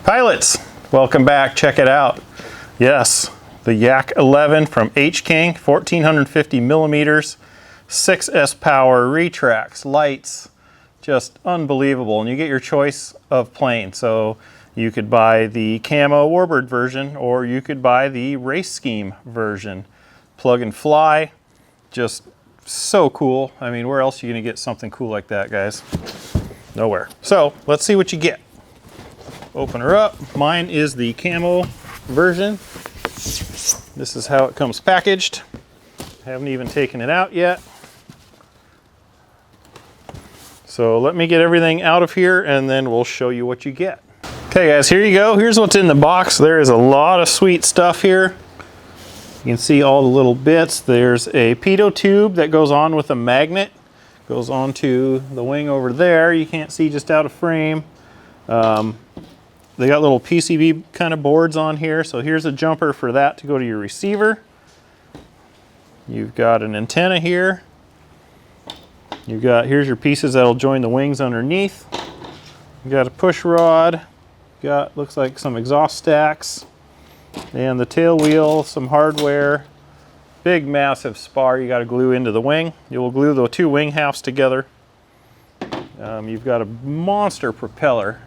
Pilots, welcome back. Check it out. Yes, the Yak-11 from H-King, 1450 millimeters, 6S power, retracts, lights, just unbelievable. And you get your choice of plane. So you could buy the camo Warbird version, or you could buy the race scheme version. Plug and fly, just so cool. I mean, where else are you gonna get something cool like that, guys? Nowhere. So let's see what you get. Open her up. Mine is the camo version. This is how it comes packaged. Haven't even taken it out yet. So let me get everything out of here and then we'll show you what you get. Okay guys, here you go. Here's what's in the box. There is a lot of sweet stuff here. You can see all the little bits. There's a pitot tube that goes on with a magnet. Goes onto the wing over there. You can't see just out of frame. They got little PCB kind of boards on here. So here's a jumper for that to go to your receiver. You've got an antenna here. You've got, here's your pieces that'll join the wings underneath. You've got a push rod. Got, looks like some exhaust stacks. And the tail wheel, some hardware. Big massive spar you got to glue into the wing. You will glue the two wing halves together. You've got a monster propeller.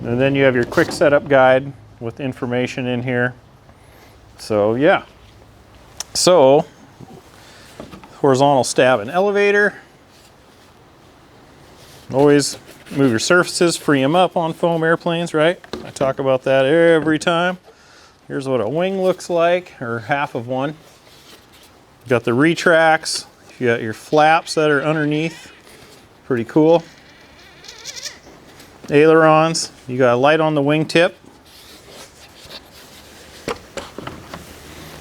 And then you have your quick setup guide with information in here. So yeah. So, horizontal stab and elevator. Always move your surfaces, free them up on foam airplanes, right? I talk about that every time. Here's what a wing looks like, or half of one. You got the retracts. You got your flaps that are underneath. Pretty cool. Ailerons. You got a light on the wingtip.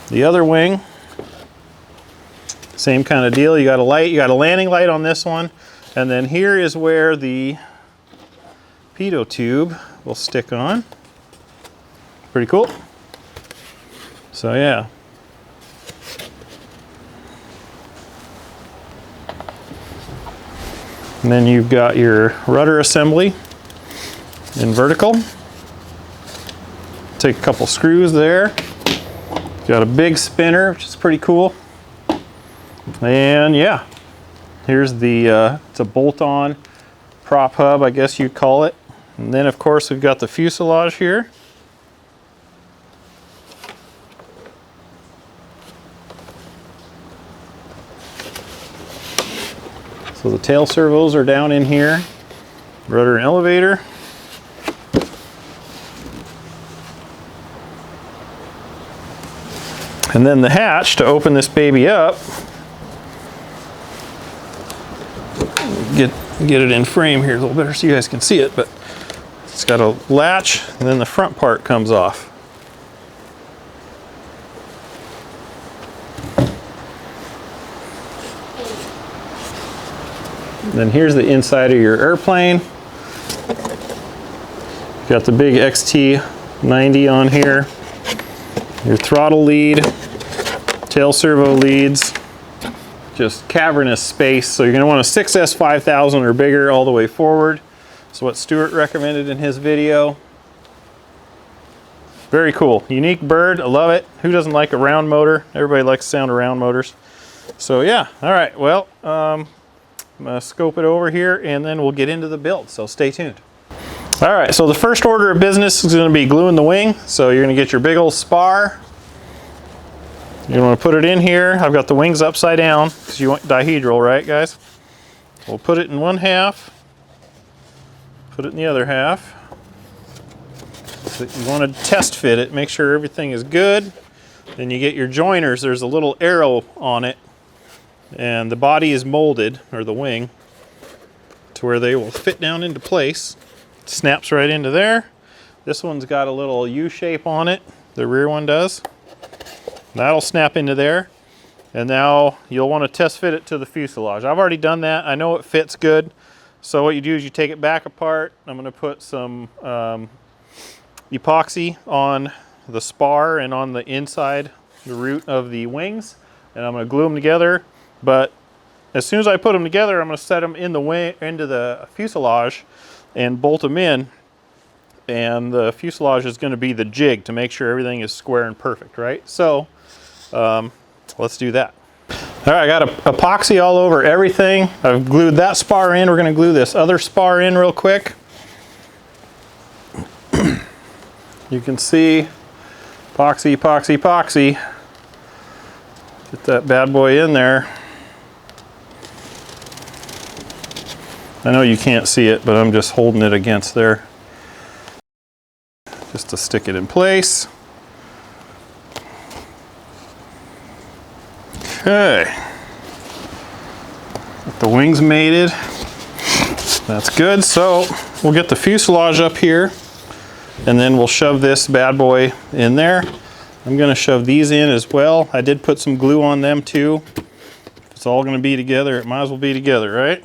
The other wing, same kind of deal. You got a light. You got a landing light on this one. And then here is where the pitot tube will stick on. Pretty cool. So yeah. And then you've got your rudder assembly in vertical. Take a couple screws there. Got a big spinner, which is pretty cool. And yeah, here's the, it's a bolt-on prop hub, I guess you'd call it. And then of course we've got the fuselage here. So the tail servos are down in here, rudder and elevator. And then the hatch to open this baby up. Get it in frame here a little better so you guys can see it, but it's got a latch and then the front part comes off. Then here's the inside of your airplane. Got the big XT90 on here. Your throttle lead, tail servo leads, just cavernous space. So you're going to want a 6S 5000 or bigger all the way forward. That's what Stuart recommended in his video. Very cool. Unique bird. I love it. Who doesn't like a round motor? Everybody likes the sound of round motors. So yeah. All right. Well, I'm going to scope it over here and then we'll get into the build, so stay tuned. All right, so the first order of business is going to be gluing the wing. So you're going to get your big old spar. You want to put it in here. I've got the wings upside down because you want dihedral, right guys? We'll put it in one half, put it in the other half. So you want to test fit it, make sure everything is good. Then you get your joiners. There's a little arrow on it. And the body is molded, or the wing, to where they will fit down into place. It snaps right into there. This one's got a little U shape on it. The rear one does. That'll snap into there. And now you'll want to test fit it to the fuselage. I've already done that. I know it fits good. So what you do is you take it back apart. I'm going to put some epoxy on the spar and on the inside, the root of the wings. And I'm going to glue them together. But as soon as I put them together, I'm going to set them in the into the fuselage and bolt them in. and the fuselage is going to be the jig to make sure everything is square and perfect, right? So let's do that. All right, I got epoxy all over everything. I've glued that spar in. We're going to glue this other spar in real quick. You can see epoxy, epoxy, epoxy. Get that bad boy in there. I know you can't see it, but I'm just holding it against there just to stick it in place. Okay. Get the wings mated. That's good. So we'll get the fuselage up here, and then we'll shove this bad boy in there. I'm going to shove these in as well. I did put some glue on them too. If it's all going to be together, it might as well be together, right?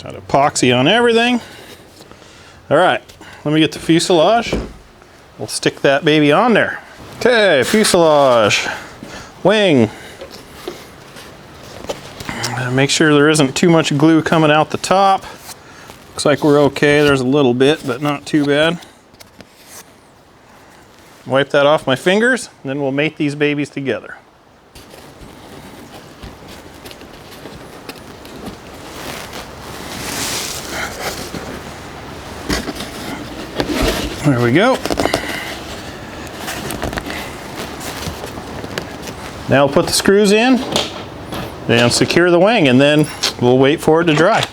Got epoxy on everything. All right, let me get the fuselage. We'll stick that baby on there. Okay, fuselage, wing. Make sure there isn't too much glue coming out the top. Looks like we're okay. There's a little bit, but not too bad. Wipe that off my fingers, and then we'll mate these babies together. There we go. Now we'll put the screws in, then secure the wing, and then we'll wait for it to dry.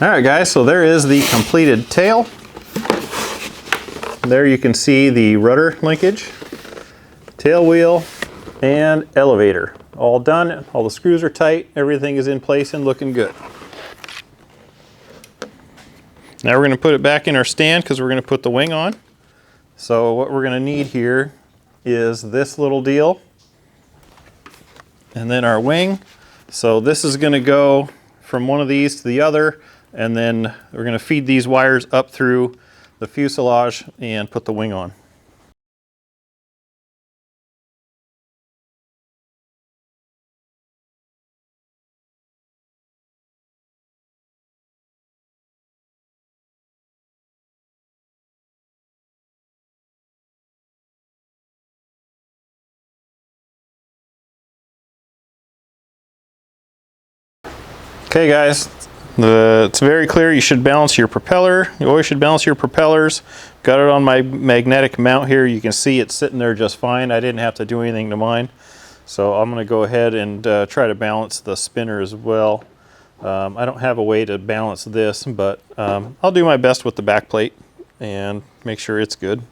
All right, guys, so there is the completed tail. There you can see the rudder linkage, tail wheel, and elevator. All done, all the screws are tight, everything is in place and looking good. Now we're going to put it back in our stand because we're going to put the wing on. So what we're going to need here is this little deal, and then our wing. So this is going to go from one of these to the other, and then we're going to feed these wires up through the fuselage and put the wing on. Okay guys, it's very clear you should balance your propeller. You always should balance your propellers. Got it on my magnetic mount here. You can see it's sitting there just fine. I didn't have to do anything to mine. So I'm going to go ahead and try to balance the spinner as well. I don't have a way to balance this, but I'll do my best with the back plate and make sure it's good.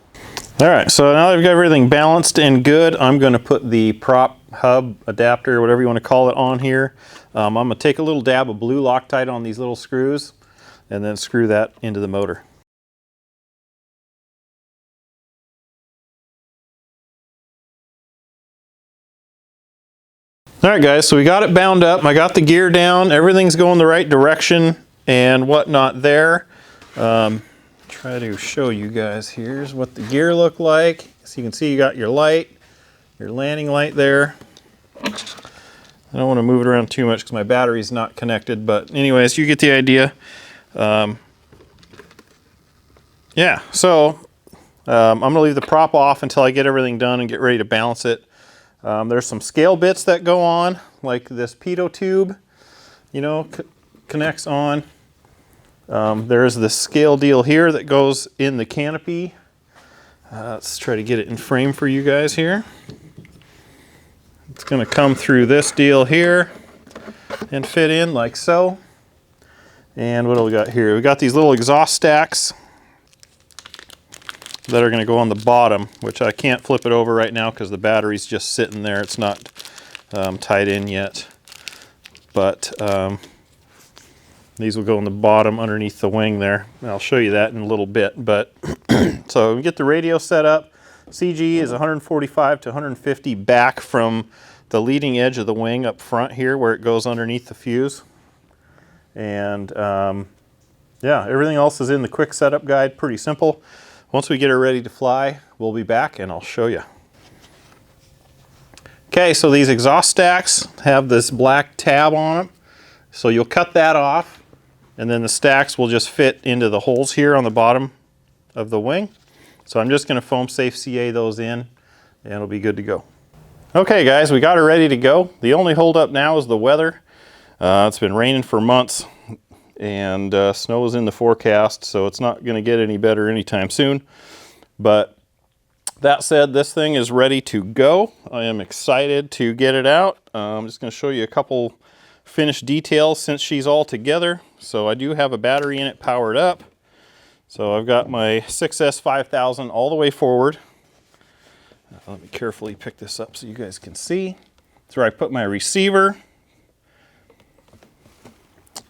All right, so now that I've got everything balanced and good, I'm going to put the prop hub adapter, whatever you want to call it, on here. I'm going to take a little dab of blue Loctite on these little screws and then screw that into the motor. All right guys, so we got it bound up. I got the gear down. Everything's going the right direction and whatnot there. Try to show you guys. Here's what the gear look like. So you can see you got your light, your landing light there. I don't want to move it around too much because my battery's not connected, but anyways, you get the idea. Yeah, so I'm going to leave the prop off until I get everything done and get ready to balance it. There's some scale bits that go on, like this pitot tube, you know, connects on. There's this scale deal here that goes in the canopy. Let's try to get it in frame for you guys here. It's going to come through this deal here and fit in like so. And what do we got here? We got these little exhaust stacks that are going to go on the bottom, which I can't flip it over right now because the battery's just sitting there. It's not tied in yet. But these will go on the bottom underneath the wing there. And I'll show you that in a little bit. But so we get the radio set up. CG is 145 to 150 back from the leading edge of the wing up front here where it goes underneath the fuse. And yeah, everything else is in the quick setup guide, pretty simple. Once we get her ready to fly, we'll be back and I'll show you. Okay, so these exhaust stacks have this black tab on them. So you'll cut that off and then the stacks will just fit into the holes here on the bottom of the wing. So I'm just going to foam safe CA those in and it'll be good to go. Okay guys, we got her ready to go. The only holdup now is the weather. It's been raining for months and snow is in the forecast, so it's not going to get any better anytime soon. But that said, this thing is ready to go. I am excited to get it out. I'm just going to show you a couple finished details since she's all together. So I do have a battery in it powered up. So I've got my 6S 5000 all the way forward. Let me carefully pick this up so you guys can see. That's where I put my receiver.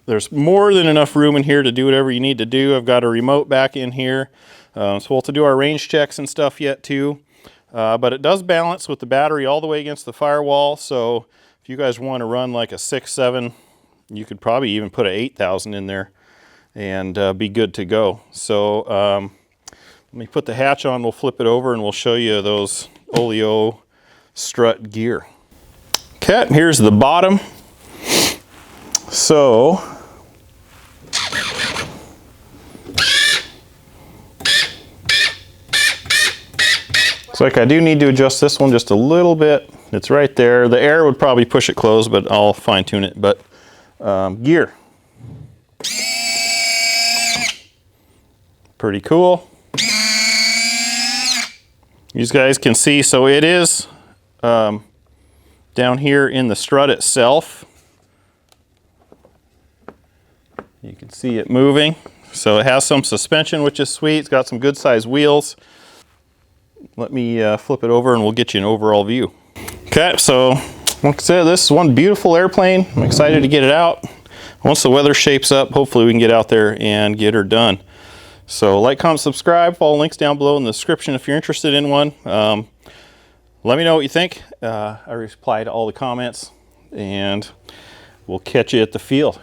There's more than enough room in here to do whatever you need to do. I've got a remote back in here. So we'll have to do our range checks and stuff yet too. But it does balance with the battery all the way against the firewall. So if you guys want to run like a 6.7, you could probably even put a 8,000 in there and be good to go. So let me put the hatch on, we'll flip it over and we'll show you those oleo strut gear. Okay, here's the bottom. So it's like I do need to adjust this one just a little bit. It's right there. The air would probably push it closed, but I'll fine tune it. But gear. Pretty cool. You guys can see, so it is down here in the strut itself. You can see it moving. So it has some suspension, which is sweet. It's got some good sized wheels. Let me flip it over and we'll get you an overall view. Okay, so like I said, this is one beautiful airplane. I'm excited to get it out. Once the weather shapes up, hopefully we can get out there and get her done. So like, comment, subscribe, follow links down below in the description if you're interested in one. Let me know what you think. I reply to all the comments and we'll catch you at the field.